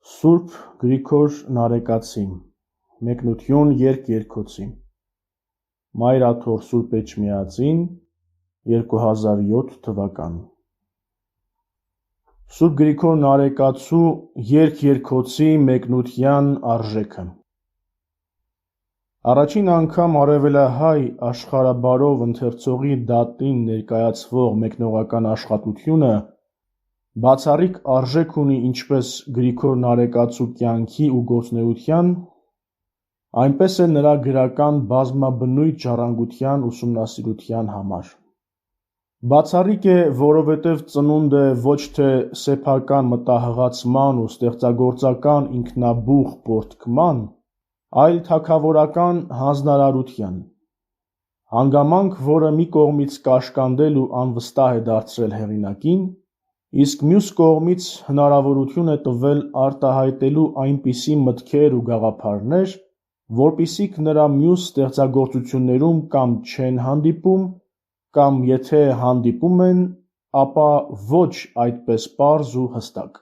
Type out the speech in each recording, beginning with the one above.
Սուրբ Գրիգոր Նարեկացի, Մեկնություն երգ-երգոցի, Մայր Աթոռ Սուրբ Էջմիածին, 2007 թվական։ Սուրբ Գրիգոր Նարեկացու երգ-երգոցի մեկնության արժեքը։ Առաջին անգամ արևելահայ աշխարհաբարով ընթերցողի դատին ներկայացվող մեկնողական աշխատությունը բացառիկ արժեք ունի ինչպես Գրիգոր Նարեկացու կյանքի ու գործունեության, այնպես էլ նրա գրական բազմաբնույթ ժառանգության ուսումնասիրության համար։ Բացառիկ է, որովհետև ծնունդ է ոչ թե սեփական մտահղացման ու ստեղծագործական ինքնաբուխ պոռթկման, այլ թագավորական հանձնարարության, հանգամանք, որը մի կողմից կաշկանդել ու անվստահ է դարձրել հեղինակին, իսկ մյուս կողմից հնարավորություն է տվել արտահայտելու այնպիսի մտքեր ու գաղափարներ, որպիսիք նրա մյուս ստեղծագործություններում կամ չեն հանդիպում, կամ եթե հանդիպում են, ապա ոչ այդպես պարզ ու հստակ։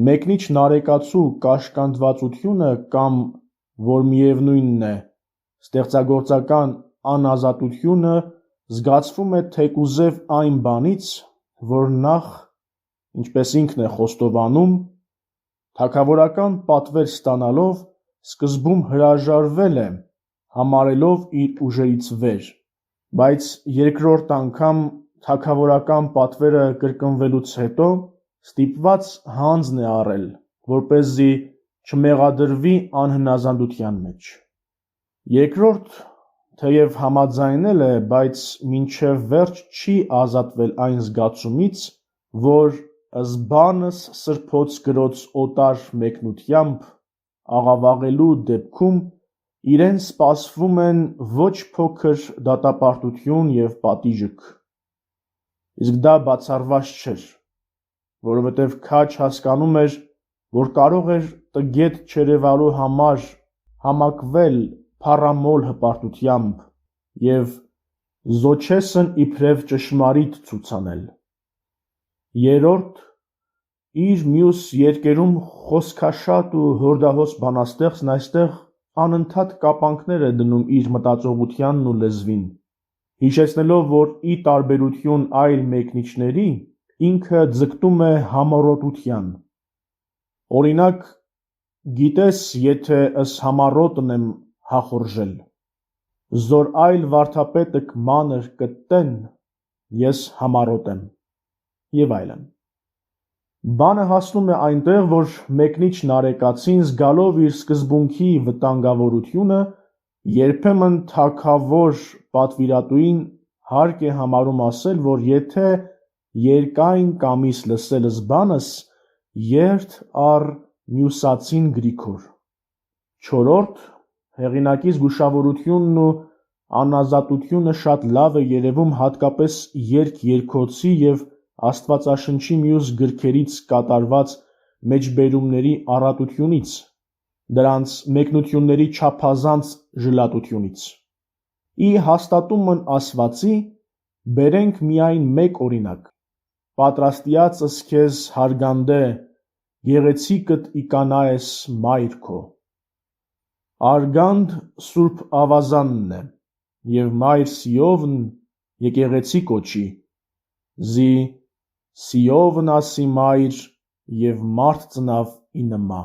Մեկնիչ Նարեկացու կաշկանդվածությունը կամ, որ միևնույնն է, ստեղծագործական անազատությունը զգացվում է թեկուզև այն բանից, որ նախ, ինչպես ինքն է խոստովանում, թագավորական պատվեր ստանալով սկզբում հրաժարվել է, համարելով իր ուժերից վեր, բայց երկրորդ անգամ թագավորական պատվերը կրկնվելուց հետո ստիպված հանձն է առել, որպեսզի չմեղադրվի անհնազանդության մեջ։ Երկրորդ, թեև համաձայնել է, բայց մինչև վերջ չի ազատվել այն զգացումից, որ ըսբանս սրբոց գրոց օտար մեկնությամբ աղավաղելու դեպքում իրեն սպասվում են ոչ փոքր դատապարտություն և պատիժք։ Իսկ դա բացառված չէր, որովհետև քաջ հասկանում էր, որ կարող էր տգետ չերևալու համար համակվել փառամոլ հպարտությամբ և զոչեսն իբրև ճշմարիտ ցուցանել։ Երրորդ, իր մյուս երկերում խոսքաշատ ու հորդահոս բանաստեղծն այստեղ անընդհատ կապանքներ է դնում իր մտածողությանն ու լեզվին, հիշեցնելով, որ ի տարբերություն այլ մեկնիչների, ինքը ձգտում է համառոտության։ Օրինակ, գիտես, եթե ըս համառոտն եմ հախորժել, զոր այլ վարդապետք մանր կտտեն, ես համառոտ եմ, և այլն։ Բանը հասնում է այնտեղ, որ մեկնիչ Նարեկացին զգալով իր սկզբունքի վտանգավորությունը, երբեմն թագավոր պատվիրատուին հարկ է համարում ասել, որ եթե երկայն կամիս լսել ըսբանս, երդ առ մյուսացին Գրիգոր։ Չորրորդ, հեղինակի զգուշավորությունն ու անազատությունը շատ լավ է երևում հատկապես երգ-երգոցի և աստվածաշնչի մյուս գրքերից կատարված մեջբերումների առատությունից, դրանց մեկնությունների չափազանց ժլատությունից։ Ի հաստատումն ասվածի, բերենք միայն մեկ օրինակ. պատրաստյացս քեզ հարգանդե, գեղեցիկդ իկանայես մայր քո։ Արգանդ Սուրբ Ավազանն է, և մայր Սիովն եկեղեցի կոչի, զի Սիովն ասի մայր և մարդ ծնավ ի նմա։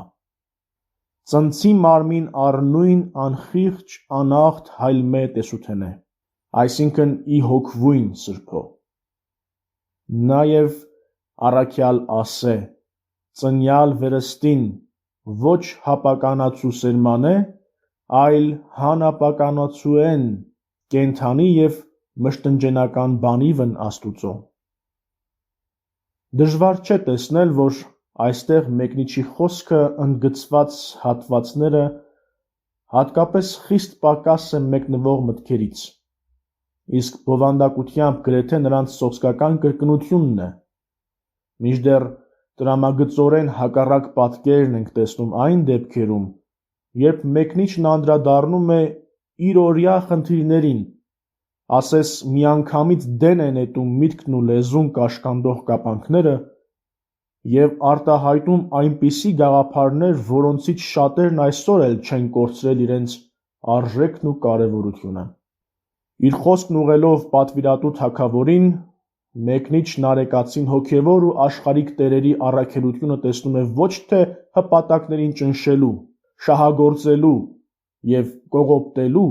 Ծնցի մարմին առնույն անխիղճ անաղթ հայլմե տեսութենե, այսինքն ի հոգվույն Սրբո։ Նաև առաքյալ ասե, ծնյալ վերստին ոչ հապականացու սերմանե, այլ հանապականացուեն կենդանի և մշտնջենական բանիվն Աստուծո։ Դժվար չէ տեսնել, որ այստեղ մեկնիչի խոսքը ընդգծված հատվածները հատկապես խիստ պակաս է մեկնվող մտքերից, իսկ բովանդակությամբ գրեթե նրանց սոսկական կրկնությունն է, մինչդեռ տրամագծորեն հակառակ պատկերն ենք տեսնում այն դեպքերում, երբ մեկնիչն անդրադառնում է իրօրյա խնդիրներին, ասես միանգամից դեն է նետում միտքն ու լեզուն կաշկանդող կապանքները, և արտահայտում այնպիսի գաղափարներ, որոնցից շատերն այսօր էլ չեն կորցրել իրենց արժեքն ու կարևորությունը։ Իր խոսքն ուղղելով պատվիրատու թագավորին, մեկնիչ Նարեկացին հոգևոր ու աշխարհիկ տերերի առաքելությունը տեսնում է ոչ թե հպատակներին ճնշելու, շահագործելու և կողոպտելու,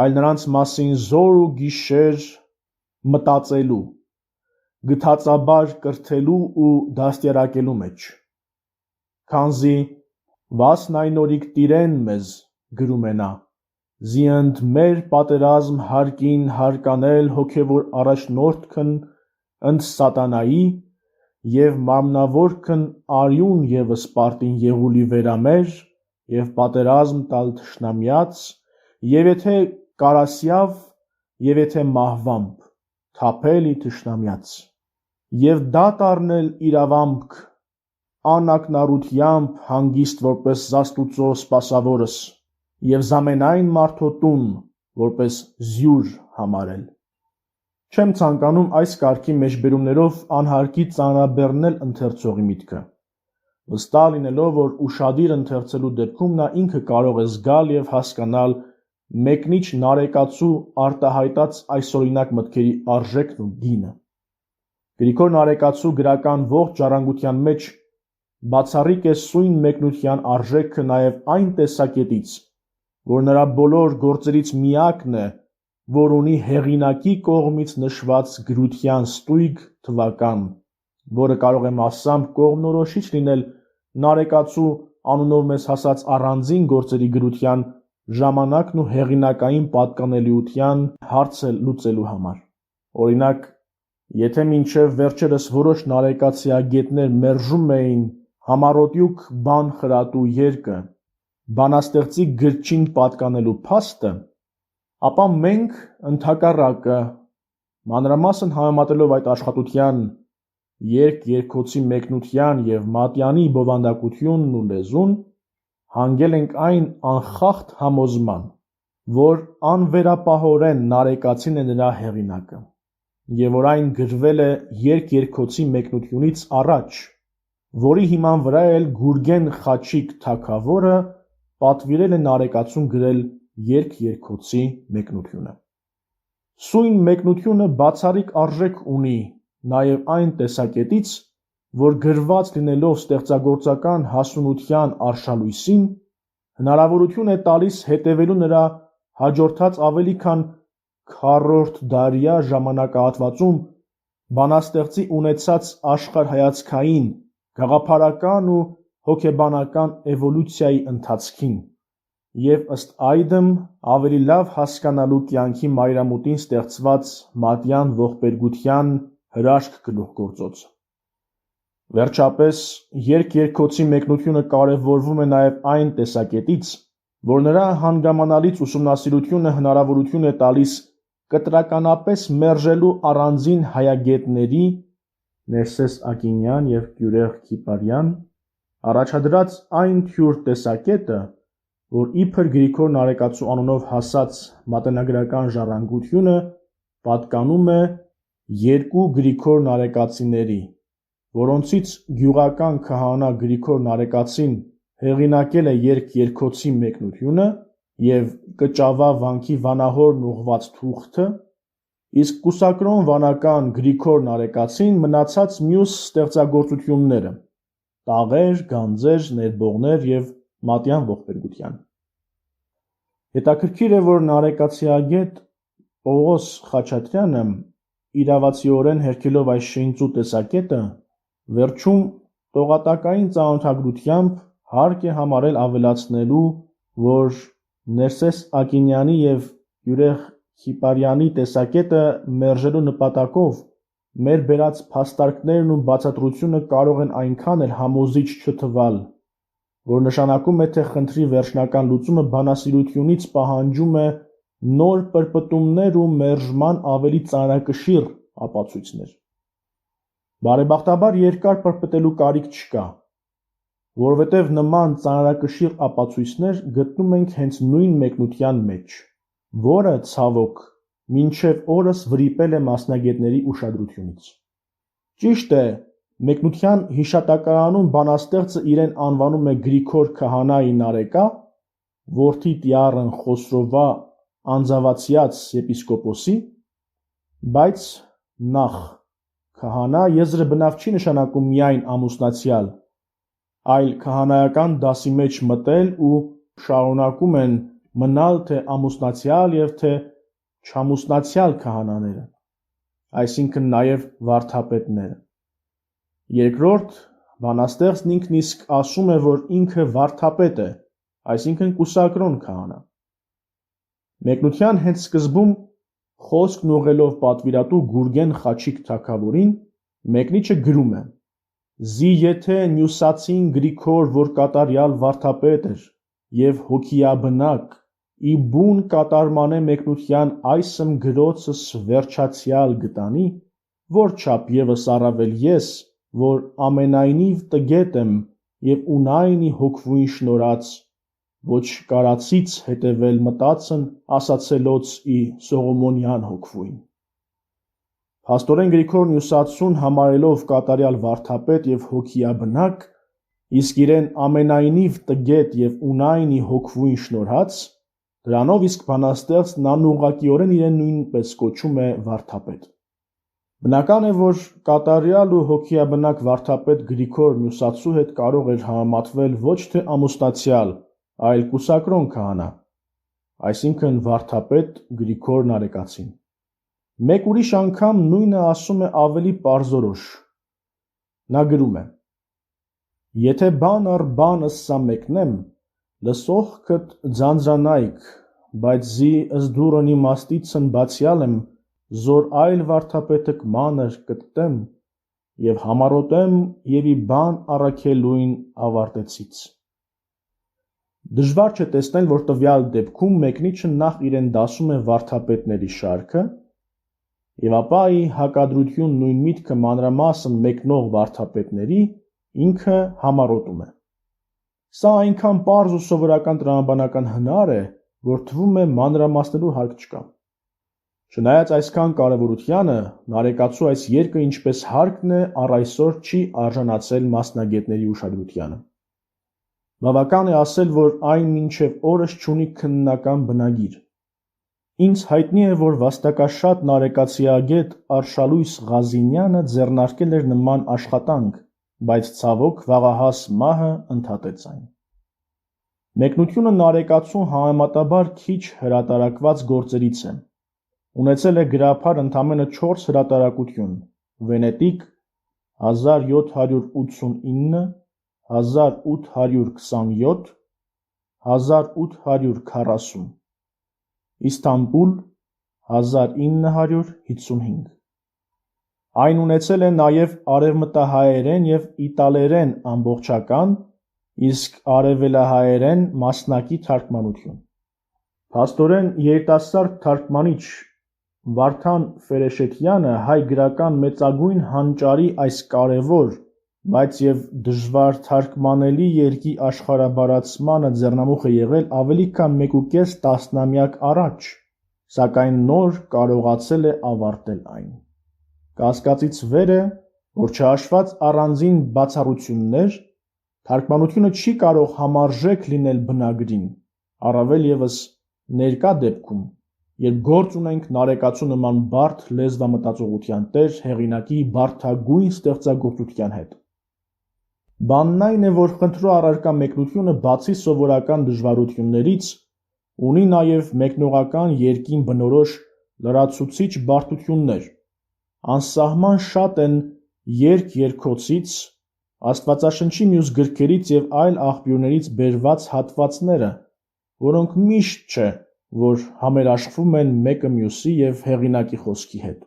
այլ նրանց մասին զոր ու գիշեր մտածելու, գթածաբար կրթելու ու դաստիարակելու մեջ։ Քանզի «վասն այն օրիկ տիրեն մեզ», գրում է նա, «զիընդ մեր պատերազմ հարկին հարկանել հոգևոր առաջնորդքն ընդ սատանայի և մարմնավորքն արյուն և սպարտին եղուլի վերամեր և պատերազմ տալ թշնամյաց, և եթե կարասյավ, և եթե մահվամբ, թափել ի թշնամյաց, և դատ առնել իրավամք անակնառությամբ հանգիստ որպես Զաստուծո սպասավորս, և զամենայն մարդոտուն որպես զյուր համարել»։ Չեմ ցանկանում այս կարգի մեջբերումներով անհարկի ծանրաբեռնել ընթերցողի միտքը, վստահ լինելով, որ ուշադիր ընթերցելու դեպքում նա ինքը կարող է զգալ և հասկանալ մեկնիչ Նարեկացու արտահայտած այսօրինակ մտքերի արժեքն ու գինը։ Գրիգոր Նարեկացու գրական ողջ ժառանգության մեջ բացառիկ է սույն մեկնության արժեքը նաև այն տեսակետից, որ նրա բոլոր գործերից միակն է, որ ունի հեղինակի կողմից նշված գրության ստույգ թվական, որը կարող է մասամբ կողմնորոշիչ լինել Նարեկացու անունով մեզ հասած առանձին գործերի գրության ժամանակն ու հեղինակային պատկանելիության հարցը լուծելու համար։ Օրինակ, եթե մինչև վերջերս որոշ նարեկացիագետներ մերժում էին համառոտյուկ բան խրատու երկը, բանաստեղծի գրչին պատկանելու փաստը, ապա մենք ընդհակառակը, մանրամասն համեմատելով այդ աշխատության երգ-երգոցի մեկնության և Մատյանի բովանդակությունն ու լեզուն, հանգել ենք այն անխախտ համոզման, որ անվերապահորեն Նարեկացին է նրա հեղինակը, և որ այն գրվել է երգ-երգոցի մեկնությունից առաջ, որի հիման վրա էլ Գուրգեն Խաչիկ թագավորը պատվիրել է Նարեկացուն գրել երգ-երգոցի մեկնությունը։ Սույն մեկնությունը բացառիկ արժեք ունի նաև այն տեսակետից, որ գրված լինելով ստեղծագործական հասունության արշալույսին, հնարավորություն է տալիս հետևելու նրա հաջորդած ավելի քան քառորդդարյա ժամանակահատվածում բանաստեղծի ունեցած աշխարհայացքային, գաղափարական ու հոգեբանական էվոլյուցիայի ընթացքին և ըստ այդմ ավելի լավ հասկանալու կյանքի մայրամուտին ստեղծված մատյան ողբերգության հրաշք գլուխգործոցը։ Վերջապես, երգ-երգոցի մեկնությունը կարևորվում է նաև այն տեսակետից, որ նրա հանգամանալից ուսումնասիրությունը հնարավորություն է տալիս կտրականապես մերժելու առանձին հայագետների Ներսես Ակինյան և Գյուրեղ Քիպարյան առաջադրած այն թյուր տեսակետը, որ իբր Գրիգոր Նարեկացու անունով հասած մատենագրական ժառանգությունը պատկանում է երկու Գրիգոր Նարեկացիների, որոնցից գյուղական քահանա Գրիգոր Նարեկացին հեղինակել է երգ-երգոցի մեկնությունը և Կճավա վանքի վանահորն ուղղված թուղթը, իսկ կուսակրոն վանական Գրիգոր Նարեկացին մնացած մյուս ստեղծագործությունները՝ տաղեր, գանձեր, ներբողներ և մատյան ողբերգության։ Հետաքրքիր է, որ նարեկացիագետ Պողոս Խաչատրյանը, իրավացիորեն հերքելով այս շինծու տեսակետը, վերջում տողատակային ծանոթագրությամբ հարկ է համարել ավելացնելու, որ Ներսես Ակինյանի և Գյուրեղ Քիպարյանի տեսակետը մերժելու նպատակով մեր բերած փաստարկներն ու բացատրությունը կարող են այնքան էլ համոզիչ չթվալ, որ նշանակում է, թե խնդրի վերջնական լուծումը բանասիրությունից պահանջում է նոր պրպտումներ ու մերժման ավելի ծանրակշիռ ապացույցներ։ Բարեբախտաբար երկար պրպտելու կարիք չկա, որովհետև նման ծանրակշիռ ապացույցներ գտնում ենք հենց նույն մեկնության մեջ, որը, ցավոք, մինչև օրս վրիպել է մասնագետների ուշադրությունից։ Ճիշտ է, Մեկնության հիշատակարանում բանաստեղծը իրեն անվանում է Գրիգոր քահանայի Նարեկա, որդի Տիառն Խոսրովա անձավացիած եպիսկոպոսի, բայց նախ քահանա եզրը բնավ չի նշանակում միայն ամուսնացյալ, այլ քահանայական դասի մեջ մտել ու շարունակում են մնալ թե ամուսնացյալ և թե չամուսնացյալ քահանաները, այսինքն նաև վարդապետները։ Երկրորդ, բանաստեղծն ինքն իսկ ասում է, որ ինքը վարդապետ է, այսինքն կուսակրոն քահանա։ Մեկնության հենց սկզբում խոսքն ուղղելով պատվիրատու Գուրգեն Խաչիկ թագավորին, մեկնիչը գրում է. «Զի եթե նյուսացին Գրիգոր, որ կատարյալ վարդապետ էր և հոգիաբնակ, ի բուն կատարմանե մեկնության այսմ գրոցս վերջացյալ գտանի, որ չափ ևս առավել ես, որ ամենայնիվ տգետ եմ և ունայնի հոգվույն շնորհած, ոչ կարացից հետևել մտածն ասացելոց ի Սողոմոնյան հոգվույն»։ Փաստորեն Գրիգորն յուսացուն համարելով կատարյալ վարդապետ և հոգիաբնակ, իսկ իրեն ամենայնիվ տգետ և ունայնի հոգվույն շնորհած, դրանով իսկ բանաստեղծն անուղղակիորեն իրեն նույնպես կոչում է վարդապետ։ Բնական է, որ կատարյալ ու հոգիաբնակ վարդապետ Գրիգոր Նյուսացու հետ կարող էր համեմատվել ոչ թե ամուսնացյալ, այլ կուսակրոն քահանա, այսինքն վարդապետ Գրիգոր Նարեկացին։ Մեկ ուրիշ անգամ նույնը ասում է ավելի պարզորոշ։ Նա գրում է. «Եթե բան առ բան ըսսա մեկնեմ, լսողքդ ձանձրանայք, բայց զի ըսդուրն իմաստիցն բացյալ եմ, զոր այլ վարդապետը մանր կտտեմ և համառոտեմ և ի բան առաքելույն ավարտեցից»։ Դժվար չէ տեսնել, որ տվյալ դեպքում մեկնիչը նախ իրեն դասում է վարդապետների շարքը և ապա ի հակադրություն նույն միտքը մանրամասն մեկնող վարդապետների ինքը համառոտում է։ Սա այնքան պարզ ու սովորական տրամաբանական հնար է, որ թվում է մանրամասնելու հարկ չկա։ Չնայած այսքան կարևորությանը, Նարեկացու այս երգը ինչպես հարկն է, առ այսօր չի արժանացել մասնագետների ուշադրությանը։ Բավական է ասել, որ այն մինչև օրս չունի քննական բնագիր։ Ինձ հայտնի է, որ վաստակաշատ նարեկացիագետ Արշալույս Ղազինյանը ձեռնարկել էր նման աշխատանք, բայց ցավոք վաղահաս մահը ընդհատեց այն։ Մեկնությունը Նարեկացու համեմատաբար քիչ հրատարակված գործերից է։ Ունեցել է գրաբար ընդամենը 4 հրատարակություն՝ Վենետիկ 1789, 1827, 1840, Իստանբուլ 1955։ Այն ունեցել է նաև արևմտահայերեն և իտալերեն ամբողջական, իսկ արևելահայերեն մասնակի թարգմանություն։ Փաստորեն երիտասարդ թարգմանիչ Վարդան Ֆերեշետյանը հայ գրական մեծագույն հանճարի այս կարևոր, բայց և դժվար թարգմանելի երգի աշխարհաբարացմանը ձեռնամուխ է եղել ավելի քան 1.5 տասնամյակ առաջ, սակայն նոր կարողացել է ավարտել այն։ Կասկածից վեր է, որ չհաշված առանձին բացառություններ, թարգմանությունը չի կարող համարժեք լինել բնագրին, առավել ևս ներկա դեպքում, երբ գործ ունենք Նարեկացու նման բարդ լեզվամտածողության տեր հեղինակի բարդագույն ստեղծագործության հետ։ Բանն այն է, որ խնդրու առարկա մեկնությունը բացի սովորական դժվարություններից, ունի նաև մեկնողական երգին բնորոշ լրացուցիչ բարդություններ, անսահման շատ են երգ-երգոցից, Աստվածաշնչի մյուս գրքերից և այլ աղբյուրներից բերված հատվածները, որոնք միշտ չէ, որ համերաշխվում են մեկը մյուսի և հեղինակի խոսքի հետ։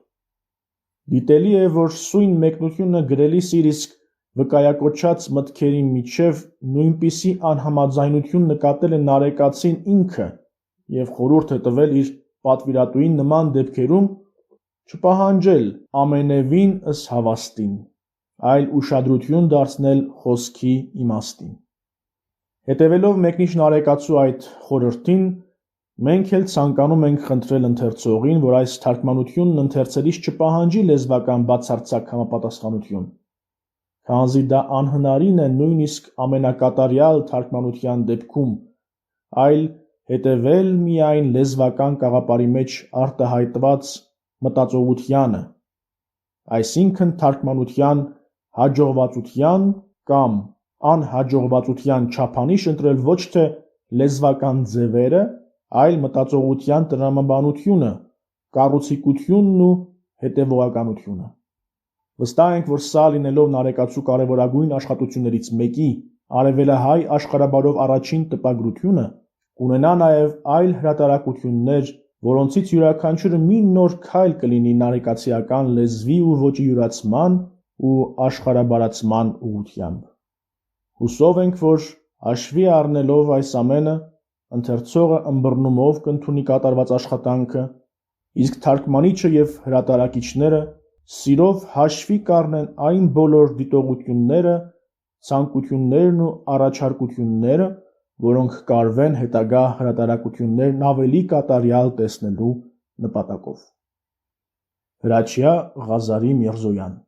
Գիտելի է, որ սույն մեկնությունը գրելիս իր իսկ վկայակոչած մտքերի միջև նույնպիսի անհամաձայնություն նկատել է Նարեկացին ինքը և խորհուրդ է տվել իր պատվիրատուին նման դեպքերում չպահանջել ամենևին ըս հավաստին, այլ ուշադրություն դարձնել խոսքի իմաստին։ Հետևելով մեկնիչ Նարեկացու այդ խորհրդին, մենք էլ ցանկանում ենք խնդրել ընթերցողին, որ այս թարգմանությունն ընթերցելիս չպահանջի լեզվական բացարձակ համապատասխանություն, քանզի դա անհնարին է նույնիսկ ամենակատարյալ թարգմանության դեպքում, այլ հետևել միայն լեզվական կաղապարի մեջ արտահայտված մտածողությանը, այսինքն թարգմանության հաջողվածության կամ անհաջողվածության չափանիշ ընտրել ոչ թե լեզվական ձևերը, այլ մտածողության տրամաբանությունը, կառուցիկությունն ու հետևողականությունը։ Վստահ ենք, որ սա լինելով Նարեկացու կարևորագույն աշխատություններից մեկի արևելահայ աշխարհաբարով առաջին տպագրությունը, կունենա նաև այլ հրատարակություններ, որոնցից յուրաքանչյուրը մի նոր քայլ կլինի նարեկացիական լեզվի ու ոճի յուրացման ու աշխարհաբարացման ուղղությամբ։ Հուսով ենք, որ հաշվի առնելով այս ամենը, ընթերցողը ըմբռնումով կընդունի կատարված աշխատանքը, իսկ թարգմանիչը և հրատարակիչները սիրով հաշվի կառնեն այն բոլոր դիտողությունները, ցանկություններն ու առաջարկությունները, որոնք կարվեն հետագա հրատարակություններն ավելի կատարյալ տեսնելու նպատակով։ Հրաչյա Ղազարի Միրզոյան